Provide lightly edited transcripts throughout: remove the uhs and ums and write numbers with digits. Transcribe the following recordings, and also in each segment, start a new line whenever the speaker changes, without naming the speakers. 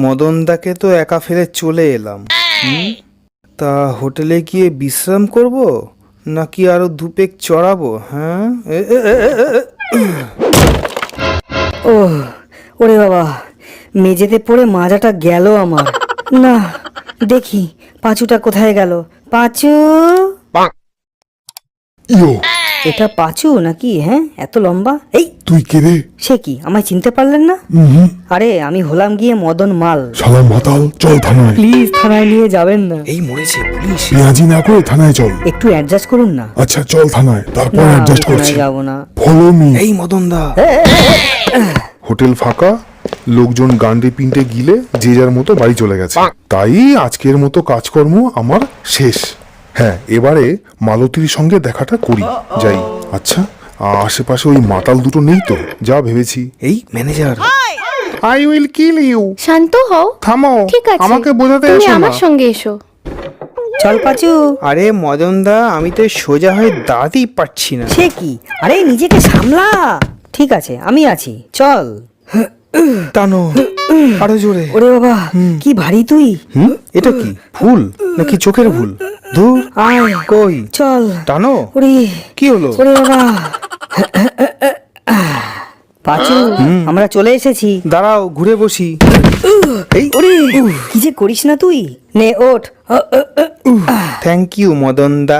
মদনদাকে তো একা ফেলে চলে এলাম। তা হোটেলে গিয়ে বিশ্রাম করব নাকি আরো দুপেক চড়াবো? হ্যাঁ,
ও ওরে বাবা, মেঝেতে পড়ে মাজাটা গেল আমার। না, দেখি পাঁচুটা কোথায় গেল। পাঁচু, এটা পাঁচু নাকি? হ্যাঁ, এত লম্বা। এই
তুই কে রে?
সে কি, আমায় চিনতে পারলেন না? আরে আমি হলাম গিয়ে মদন মাল।
শালা মাতাল, চল থানায়।
প্লিজ থানায় নিয়ে যাবেন না।
এই মরেছে পুলিশ।
পেঁয়াজি না করে থানায় চল।
একটু অ্যাডজাস্ট করুন না।
আচ্ছা চল থানায়, তারপর
না,
অ্যাডজাস্ট
থানায়
করছি।
যাবো না।
Follow me.
এই মদনদা।
হোটেল ফাঁকা, লোকজন গান্ডে পিন্টে গিলে যে যার মতো বাড়ি চলে গেছে। তাই আজকের মতো কাজকর্ম আমার শেষ। হ্যাঁ, এবারে মালতীর সঙ্গে দেখাটা করি। যাই। আচ্ছা, আশেপাশে ওই মাতাল দুটো নেই তো যা ভেবেছি?
এই manager.
I will kill you.
শান্ত হও।
থামো,
ঠিক আছে,
আমাকে বোঝাতে
তুমি
এসো না।
আমার সঙ্গে এসো।
চল পাঁচু।
আরে মদনদা, আমি তো সোজা হয়ে দাঁড়াতেই পারছি না।
সে কি? আরে নিজেকে সামলা। ঠিক আছে, আমি আছি, চল।
টানো আরো জোরে।
ওরে বাবা, কি ভারী তুই।
এটা কি ফুল নাকি চোখের ভুল? ধুর,
আয়
কই
চল।
টানো।
ওরে
কি হলো?
ওরে বাবা। পাঁচু, আমরা চলে এসেছি।
দাঁড়াও, ঘুরে বসি। এই
ওরে কি যে করিস না তুই। নে ওঠ।
Thank you মদনদা।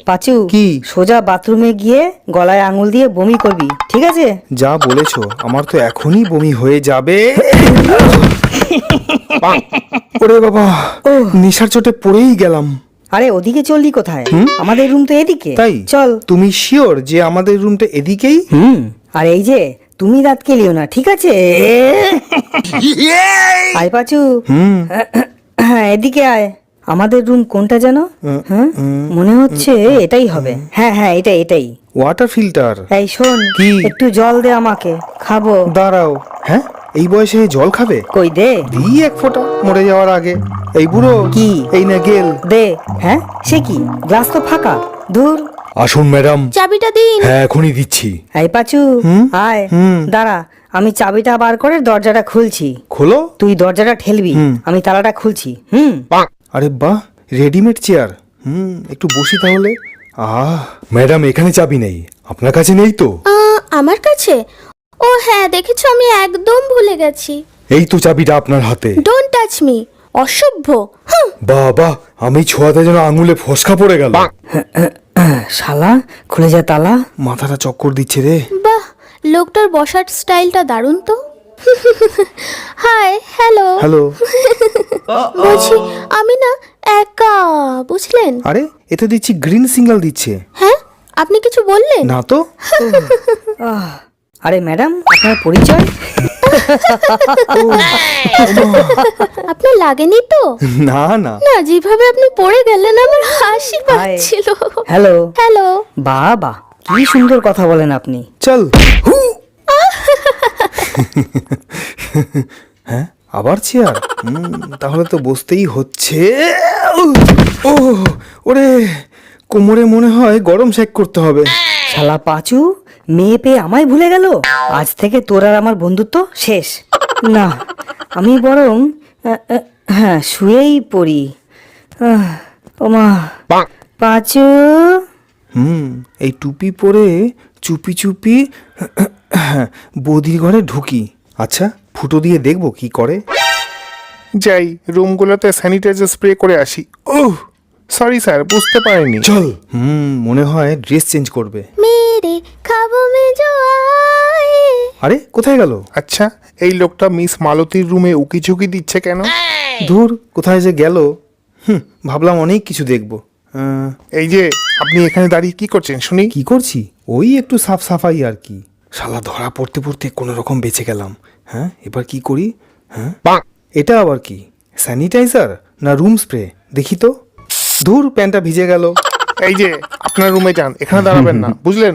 পাঁচু,
কি?
সোজা বাথরুমে গিয়ে গলায় আঙুল দিয়ে বমি করবি, ঠিক আছে?
যা বলেছো, আমার তো এখনই বমি হয়ে যাবে। ওরে বাবা, নেশার চোটে পড়েই গেলাম।
আরে ওদিকে চললি কোথায়? আমাদের রুম তো এদিকে।
তাই
চল।
তুমি শিওর যে আমাদের রুমটা এদিকেই?
আর এই যে তুমি দাঁত কেলিও না, ঠিক আছে? আয় পাঁচু। হ্যাঁ, এদিকে আয়। আমাদের রুম কোনটা যেন? হ্যাঁ, মনে হচ্ছে এটাই হবে। হ্যাঁ হ্যাঁ, এটাই।
Water filter.
এই শোন,
কি?
একটু জল দে আমাকে, খাবো।
দাঁড়াও। হ্যাঁ, এই বয়সে জল খাবে?
কই দে।
দিই এক ফোঁটা মরে যাওয়ার আগে। এই বুড়ো
কি?
এই না গেল।
দে। হ্যাঁ, সে কি, গ্লাস তো ফাঁকা। ধুর।
আসুন ম্যাডাম।
চাবিটা দিন।
হ্যাঁ, এখনই দিচ্ছি।
এই পাঁচু, আয়। দাঁড়া, আমি চাবিটা বার করে দরজাটা খুলছি।
খোলো।
তুই দরজাটা ঠেলবি, আমি তালাটা খুলছি।
আরে বাহ, রেডিমেড চেয়ার। একটু বসি তাহলে। ম্যাডাম, এখানে চাবি নেই। আপনার কাছে নেই তো?
আমার কাছে? ও হ্যাঁ, দেখেছো, আমি একদম ভুলে গেছি।
এই তো চাবিটা আপনার হাতে।
ডোন্ট টাচ মি, অসভ্য।
বাবা, আমি ছোঁয়াতে যেন আঙুলে ফসকা পড়ে গেল।
শালা, খুলে যা তালা।
মাথাটা চক্কর দিচ্ছে রে।
বাহ, লোকটার বসার স্টাইলটা দারুণ তো। Hi, hello.
হ্যালো।
বলছি, আমি না একা, বুঝলেন?
আরে, এতে দিচ্ছি গ্রিন সিগন্যাল দিচ্ছে।
হ্যাঁ, আপনি কিছু বললেন?
না তো।
আরে ম্যাডাম, আপনার পরিচয়?
আপনার লাগেনি তো?
না না।
না, যেভাবে আপনি পড়ে গেলেন আমার হাসি পাচ্ছিল।
হ্যালো।
হ্যালো।
বাবা, কি সুন্দর কথা বলেন আপনি।
চল। হ্যাঁ, আবার চেয়ার? তাহলে তো বসতেই হচ্ছে। ও ওরে, কোমরে মনে হয় গরম সেক করতে হবে।
শালা পাঁচু, মেয়ে পেয়ে আমায় ভুলে গেল। আজ থেকে তোর আর আমার বন্ধুত্ব শেষ। না, আমি বরং হ্যাঁ, শুয়েই পড়ি। ওমা, পাঁচু।
এই টুপি পরে চুপি চুপি বৌদির ঘরে ঢুকি। আচ্ছা, ফুটো দিয়ে দেখবো কি করে।
যাই, রুমগুলোতে স্যানিটাইজার স্প্রে করে আসি। ওহ সরি স্যার, বুঝতে পারিনি।
চল। মনে হয় ড্রেস চেঞ্জ করবে।
মেরে খাবো মে জো আয়ে।
আরে, কোথায় গেল?
আচ্ছা, এই লোকটা মিস মালতীর রুমে উকি ঝুঁকি দিচ্ছে কেন?
ধুর, কোথায় যে গেল। ভাবলাম অনেক কিছু দেখবো।
এই যে, আপনি এখানে দাঁড়িয়ে কি করছেন শুনি?
কি করছি? ওই একটু সাফ সাফাই আর কি। শালা, ধরা পড়তে পড়তে কোনো রকম বেঁচে গেলাম। হ্যাঁ, এবার কি করি? হ্যাঁ, এটা আবার কি, স্যানিটাইজার না রুম স্প্রে? দেখি তো। ধুর, প্যান্টটা ভিজে গেল।
এই যে, আপনার রুমে যান, এখানে দাঁড়াবেন না, বুঝলেন?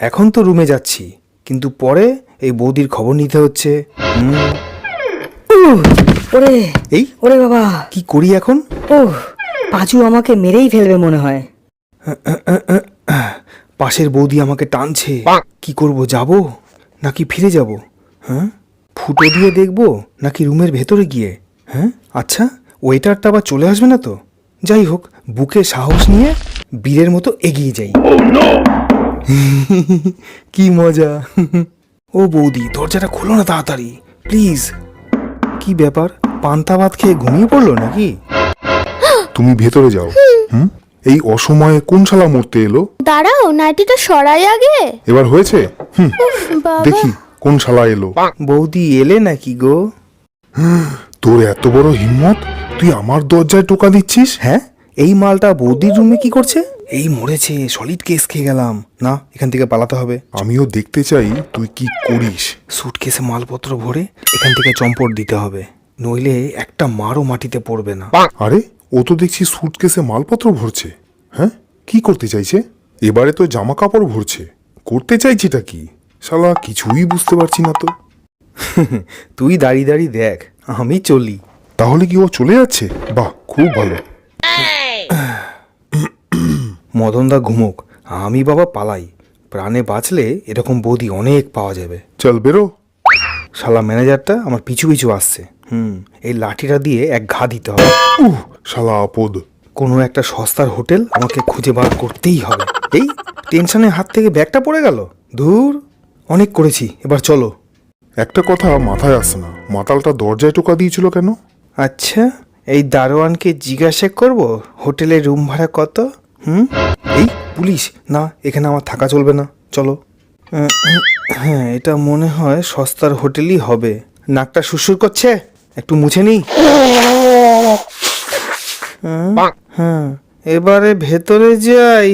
এখন তো রুমে যাচ্ছি, কিন্তু পরে এই বৌদির খবর নিতে হচ্ছে।
ওরে,
এই
ওরে বাবা,
কি করি এখন?
পাঁচু আমাকে মেরেই ফেলবে মনে হয়।
পাশের বৌদি আমাকে টানছে। কি করব, যাব নাকি ফিরে যাব? হ্যাঁ, ফুটো দিয়ে দেখবো নাকি রুমের ভেতরে গিয়ে? হ্যাঁ, আচ্ছা, ওয়েটারটা আবার চলে আসবে না তো? যাই হোক, বুকে সাহস নিয়ে বীরের মতো এগিয়ে যাই। কি মজা। ও বৌদি, দরজাটা খোলো না তাড়াতাড়ি প্লিজ। কি ব্যাপার, পান্তা ভাত খেয়ে ঘুমিয়ে পড়লো নাকি?
তুমি ভেতরে যাও। এই অসময়ে কোন শালা মরতে এলো?
দাঁড়াও, নাইটিটা সরাই আগে।
এবার হয়েছে?
বাবা,
দেখি কোন শালা এলো।
বৌদি এলে নাকি গো?
তোর এত বড় হিম্মত, তুই আমার দরজায় টোকা দিচ্ছিস?
হ্যাঁ, এই মালটা বৌদির রুমে কি করছে? এই মরেছে, সলিড কেস খেয়ে গেলাম। না, এখান থেকে পালাতে হবে।
আমিও দেখতে চাই তুই কি করিস।
সুটকেসে মালপত্র ভরে এখান থেকে চম্পট দিতে হবে, নইলে একটা মারও মাটিতে পড়বে না।
আরে, ও তো দেখছি সুটকেসে মালপত্র ভরছে। হ্যাঁ, কি করতে চাইছে? এবারে তো জামা কাপড় ভরছে। করতে চাইছেটা কি? শালা কিছুই বুঝতে পারছি না তো।
তুই দাঁড়িয়ে দাঁড়িয়ে দেখ, আমি চলি।
তাহলে কি ও চলে যাচ্ছে? বাহ, খুব ভালো।
মদনদা ঘুমোক, আমি বাবা পালাই। প্রাণে বাঁচলে এরকম বৌদি অনেক পাওয়া যাবে।
চল বেরো।
শালা ম্যানেজারটা আমার পিছু পিছু আসছে। এই লাঠিটা দিয়ে এক ঘা দিতে হবে।
শালা আপদ।
কোনো একটা সস্তার হোটেল আমাকে খুঁজে বার করতেই হবে। এই টেনশনের হাত থেকে ব্যাগটা পড়ে গেল। ধুর, অনেক করেছি, এবার চলো।
একটা কথা মাথায় আসে না, মাতালটা দরজায় টোকা দিয়েছিল কেন?
আচ্ছা, এই দারোয়ানকে জিজ্ঞাসা করব হোটেলের রুম ভাড়া কত? এই পুলিশ, না এখানে আমার থাকা চলবে না, চলো। হ্যাঁ, এটা মনে হয় সস্তার হোটেলই হবে। নাকটা সুরসুর করছে, একটু মুছে নিই। হ্যাঁ, এবারে ভেতরে যাই।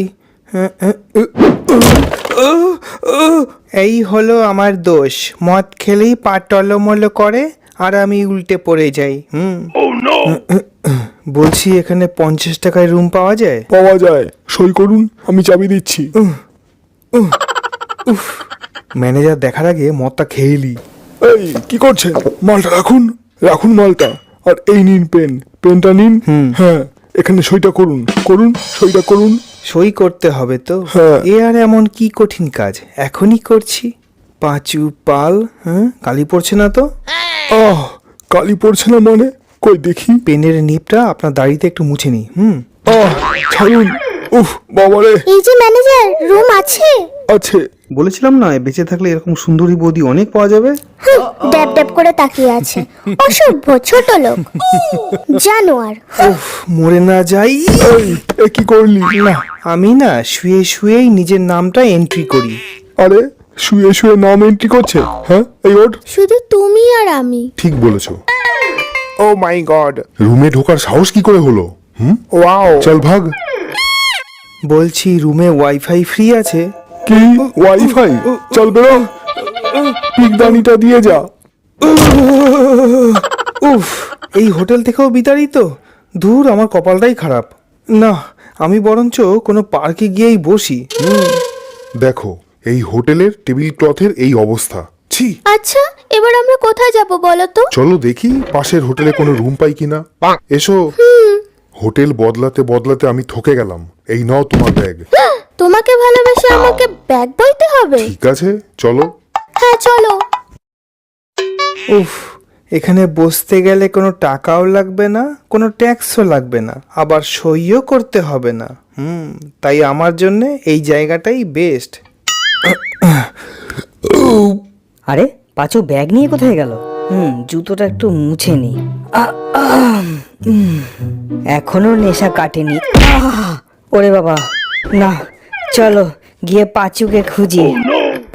এই হলো আমার দোষ, মদ খেলেই পা টলমলো করে আর আমি উল্টে পড়ে যাই। বলছি, এখানে 50 টাকায় রুম পাওয়া যায়?
পাওয়া যায়, সই করুন, আমি চাবি দিচ্ছি।
ম্যানেজার দেখার আগে মদটা খেয়েলি।
এই কি করছেন? মালটা রাখুন, রাখুন মালটা। আর এই নিন পেন, পেনটা নিন। হ্যাঁ, এখানে সইটা করুন, করুন, সইটা করুন।
সই করতে হবে তো?
হ্যাঁ।
এ আর এমন কি কঠিন কাজ, এখনই করছি। পাঁচু পাল, হ্যাঁ, কালি পড়ছে না তো?
আহ, কালি পড়ছে না মানে? কই দেখি।
পেনের নিপটা আপনার দাড়িতে একটু মুছে নি।
আহ, ছাড়ুন। উফ, বাবারে।
এই যে ম্যানেজার, রুম আছে?
আছে।
বলেছিলাম না, বেঁচে থাকলে এরকম সুন্দরী বৌদি অনেক পাওয়া যাবে।
ড্যাব ড্যাব করে তাকিয়ে আছে। অসভ্য ছোট লোক, জানোয়ার।
মরে না যাই।
এই, এ কি করলি?
না, আমি না শুয়ে শুয়েই নিজের নামটা এন্ট্রি করি।
আরে, শুয়ে শুয়ে নাম এন্ট্রি করছে? হ্যাঁ, এই ওঠ।
শুধু তুমি আর আমি।
ঠিক বলেছো। ও মাই গড, রুমে ঢোকার সাহস কি করে হলো? ওয়াও, চল ভাগ।
বলছি, রুমে ওয়াইফাই ফ্রি আছে?
কি ওয়াইফাই? চল বেরো, পিকদানিটা দিয়ে যা।
উফ, এই হোটেল থেকেও বিতাড়িত। দূর, আমার কপালটাই খারাপ। না, আমি বরঞ্চ কোনো পার্কে গিয়েই বসি।
দেখো, এই হোটেলের টেবিল ক্লথের এই অবস্থা। ছি।
আচ্ছা, এবার আমরা কোথায় যাব বলো তো?
চলো দেখি পাশের হোটেলে কোনো রুম পাই কিনা। এসো। হোটেল বদলাতে বদলাতে আমি থকে গেলাম। এই নাও তোমার ব্যাগ।
তোমাকে ভালোবেসে আমাকে ব্যাগ বইতে হবে?
ঠিক আছে, চলো।
হ্যাঁ, চলো।
উফ, এখানে বসতে গেলে কোনো টাকাও লাগবে না, কোনো ট্যাক্সও লাগবে না, আবার সইও করতে হবে না। তাই আমার জন্য এই জায়গাটাই বেস্ট।
আরে, পাঁচু ব্যাগ নিয়ে কোথায় গেল? জুতোটা একটু মুছে নি। এখনো নেশা কাটেনি। ওরে বাবা, না, চলো গিয়ে পাঁচুকে খুঁজি।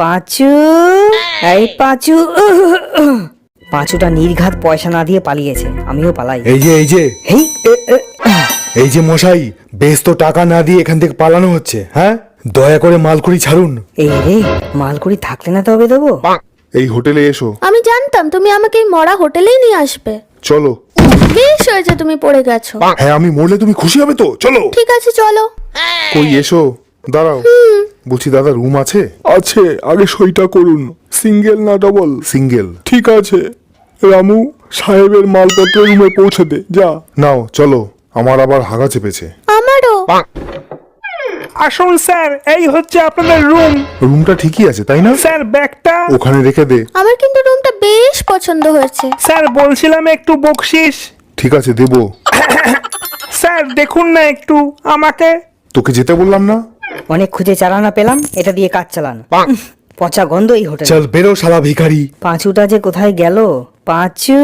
পাঁচু, এই পাঁচু। পাঁচুটা নির্ঘাত পয়সা না দিয়ে পালিয়েছে, আমিও পালাই।
এই যে
হেই,
এই যে মশাই, বেশ তো টাকা না দিয়ে এখান থেকে পালানো হচ্ছে। হ্যাঁ, দয়া করে মালকুড়ি ছাড়ুন।
এই রে, মালকুড়ি থাকলে না তবে দেবো।
এই হোটেলে এসো।
আমি জানতাম তুমি আমাকে এই মরা হোটেলেই নিয়ে আসবে।
চলো।
বেশ হয়েছে তুমি পড়ে গেছো।
হ্যাঁ, আমি মরলে তুমি খুশি হবে তো? চলো।
ঠিক আছে, চলো।
কই এসো, দাঁড়াও। বলছি দাদা, রুম আছে? আছে, আগে সইটা করুন। সিঙ্গেল না ডবল? সিঙ্গেল। ঠিক আছে, রামু, সাহেবের মালপত্র রুমে পৌঁছে দে, যা। নাও চলো, আমার আবার হাগা চেপেছে।
আমারও।
আসুন স্যার, এই হচ্ছে আপনাদের রুম।
রুমটা ঠিকই আছে তাই না?
স্যার ব্যাগটা।
ওখানে রেখে দে।
আমার কিন্তু রুমটা বেশ পছন্দ হয়েছে।
স্যার বলছিলাম একটু বকশিস।
ঠিক আছে দেবো।
স্যার দেখুন না একটু আমাকে।
তোকে যেতে বললাম না?
অনেক খুঁজে চালানা পেলাম, এটা দিয়ে কাজ চালান। পচা গন্ধ এই হোটেল।
চল বেরো শালা ভিখারি।
পাঁচুটা যে কোথায় গেল? পাঁচু